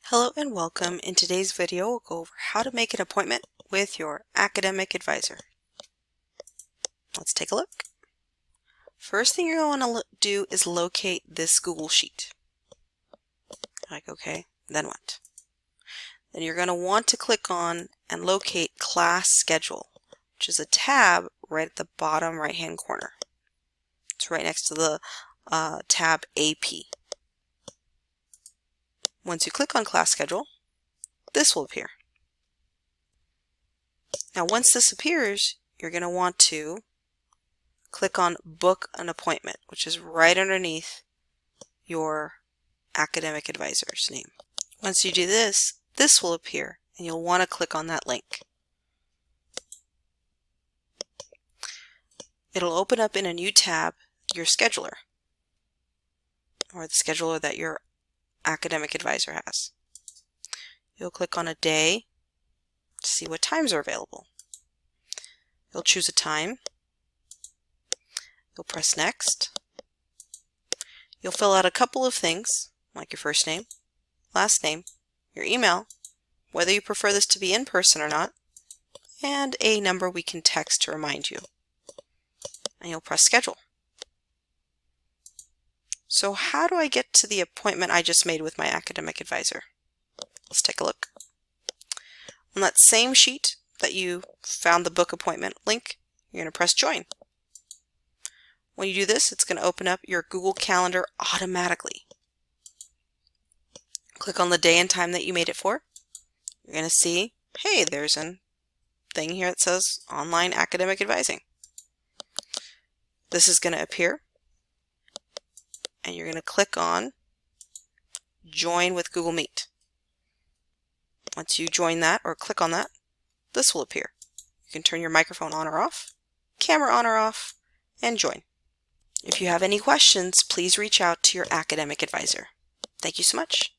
Hello and welcome. In today's video, we'll go over how to make an appointment with your academic advisor. Let's take a look. First thing you're going to want to do is locate this Google Sheet. Okay, then what? Then you're going to want to click on and locate Class Schedule, which is a tab right at the bottom right-hand corner. It's right next to the tab AP. Once you click on Class Schedule, this will appear. Now once this appears, you're going to want to click on Book an Appointment, which is right underneath your academic advisor's name. Once you do this, this will appear and you'll want to click on that link. It'll open up in a new tab your scheduler, or the scheduler that your academic advisor has. You'll click on a day to see what times are available. You'll choose a time. You'll press Next. You'll fill out a couple of things, like your first name, last name, your email, whether you prefer this to be in person or not, and a number we can text to remind you. And you'll press Schedule. So how do I get to the appointment I just made with my academic advisor? Let's take a look. On that same sheet that you found the book appointment link, you're going to press Join. When you do this, it's going to open up your Google Calendar automatically. Click on the day and time that you made it for. You're going to see, hey, there's a thing here that says Online Academic Advising. This is going to appear, and you're going to click on Join with Google Meet. Once you join that or click on that, this will appear. You can turn your microphone on or off, camera on or off, and join. If you have any questions, please reach out to your academic advisor. Thank you so much.